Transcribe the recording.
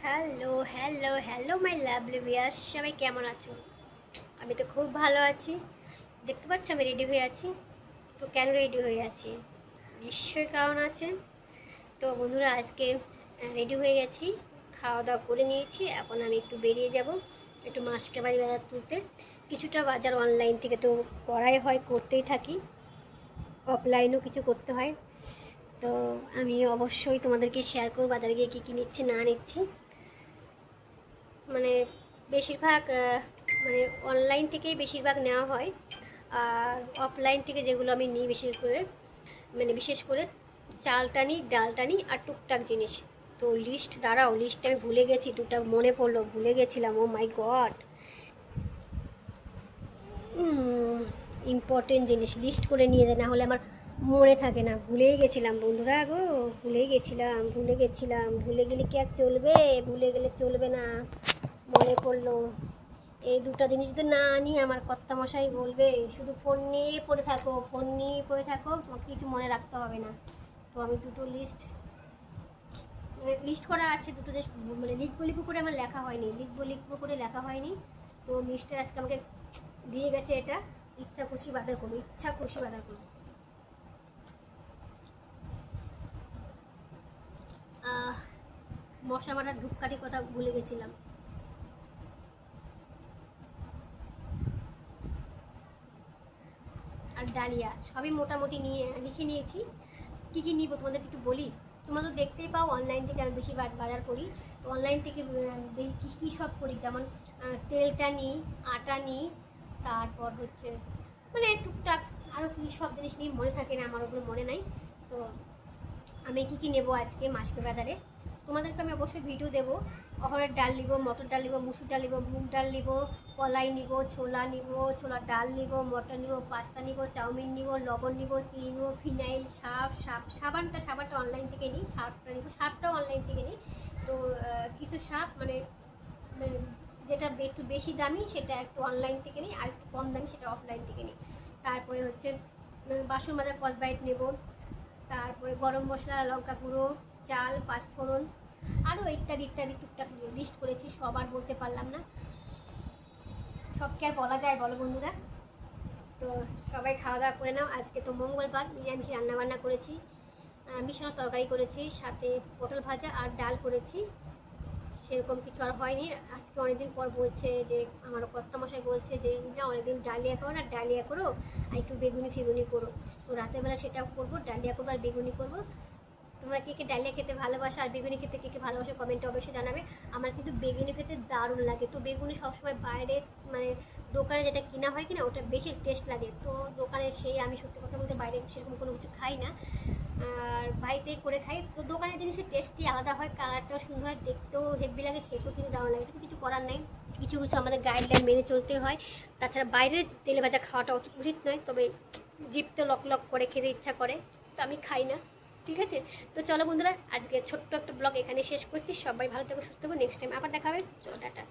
Hello hello hello my lovely viewers, সবাই কেমন আছো? আমি তো খুব ভালো আছি। দেখতে পাচ্ছ আমি রেডি হয়ে আছি। তো কেন রেডি হয়ে আছি? নিশ্চয়ই কারণ আছে। তো বন্ধুরা, আজকে রেডি হয়ে গেছি, খাওয়া দাওয়া করে নিয়েছি। এখন আমি একটু বেরিয়ে যাব, একটু মাসকাবাড়ি বাজার তুলতে। কিছুটা বাজার অনলাইন থেকে তো করাই হয়, করতেই থাকি, অফলাইনও কিছু করতে হয়। তো আমি অবশ্যই তোমাদেরকে শেয়ার করব বাজারে গিয়ে কী কী নিচ্ছি না নিচ্ছি। মানে বেশিরভাগ মানে অনলাইন থেকেই বেশিরভাগ নেওয়া হয়। আর অফলাইন থেকে যেগুলো আমি নিই বিশেষ করে চালটা নিই, ডালটা নিই আর টুকটাক জিনিস। তো লিস্টটা আমি ভুলে গেছি, দুটো মনে পড়লো, ভুলে গেছিলাম। ও মাই গড, ইম্পর্টেন্ট জিনিস লিস্ট করে নিয়ে যায়, না হলে আমার মনে থাকে না। ভুলেই গেছিলাম বন্ধুরা গো, ভুলে গেলে কি আর চলবে? ভুলে গেলে চলবে না। মনে পড়লো, এই দুটো জিনিস যদি না আনি আমার কর্তামশাই বলবে শুধু ফোন নিয়ে পড়ে থাকো, তোমাকে কিছু মনে রাখতে হবে না। তো আমি দুটো লিস্ট করা আছে, দুটো যে লিখবো করে আমার লিখবো করে লেখা হয়নি। তো লিস্টের আজকে আমাকে দিয়ে গেছে এটা, ইচ্ছা খুশি বাজার করো। মশা মারার ধূপকাঠির কথা ভুলে গেছিলাম। আর ডালিয়া সবই মোটামুটি নিয়ে লিখে নিয়েছি। কী কী নিব তোমাদের একটু বলি। তোমরা তো দেখতেই পাও অনলাইন থেকে আমি বেশি বাজার করি। অনলাইন থেকে কী সব করি, যেমন তেলটা নিই, আটা নিই, তারপর হচ্ছে টুকটাক আরও কী সব জিনিস নিয়ে মনে থাকে না, আমার ওগুলো মনে নাই। তো আমি কী নেবো আজকে মাসকে বাজারে তোমাদেরকে আমি অবশ্যই ভিডিও দেবো। অহড়ের ডাল নিব, মটর ডাল নিব, মুসুর ডাল নিব, মুগ ডাল নিব, কলাই নিব, ছোলার ডাল নিব, মটর নিব, পাস্তা নিব, চাউমিন নিব, লবণ নিব, চিনি নিব, ফিনাইল, সাবানটা অনলাইন থেকে নিই, সার্ফটাও অনলাইন থেকে নিই। তো কিছু সার্ফ যেটা একটু বেশি দামি সেটা একটু অনলাইন থেকে নিই, আর একটু কম দামি সেটা অফলাইন থেকে নিই। তারপরে হচ্ছে বাসন মাজা কসবাইট নেব, তারপরে গরম মশলা, লঙ্কা গুঁড়ো, চাল, পাঁচফোড়ন, আরও ইত্যাদি ইত্যাদি টুকটাক লিস্ট করেছি, সব আর বলতে পারলাম না। সব কি আর বলা যায় বলো বন্ধুরা? তো সবাই খাওয়া দাওয়া করে নাও। আজকে তো মঙ্গলবার, নিরামিষ রান্নাবান্না করেছি, মিশানো তরকারি করেছি, সাথে পটল ভাজা আর ডাল করেছি। সেরকম কিছু আর হয়নি। আজকে অনেকদিন পর বলছে যে আমার কর্তামশাই বলছে যে না, অনেকদিন ডালিয়া করো আর একটু বেগুনি ফেগুনি করো। তো রাতের বেলা সেটাও করবো, ডালিয়া করবো আর বেগুনি করবো। তোমরা কে কে ডালিয়া খেতে ভালোবাসো আর বেগুনি খেতে কে কে ভালোবাসো কমেন্টে অবশ্যই জানাবে। আমার কিন্তু বেগুনি খেতে দারুণ লাগে। তো বেগুনি সবসময় বাইরে দোকানে যেটা কিনা হয় কিনা ওটা বেশি টেস্ট লাগে। তো দোকানে আমি সত্যি কথা বলতে বাইরে সেরকম কোনো কিছু খাই না, আর বাড়িতেই করে খাই। তো দোকানের জিনিসের টেস্টই আলাদা হয়, কালারটাও সুন্দর হয়, দেখতেও হেভি লাগে, খেতেও কিন্তু দারুণ লাগে। কিছু করার নেই, কিছু আমাদের গাইডলাইন মেনে চলতে হয়। তাছাড়া বাইরের তেলে ভাজা খাওয়াটা উচিত নয়, তবে জিভ তো লক করে খেতে ইচ্ছা করে, তো আমি খাই না। ঠিক আছে, তো চলো বন্ধুরা, আজকে ছোট্ট একটা ব্লগ এখানে শেষ করছি। সবাই ভালো থেকো, সুস্থ থাকো, নেক্সট টাইম আবার দেখা হবে। চলো টাটা।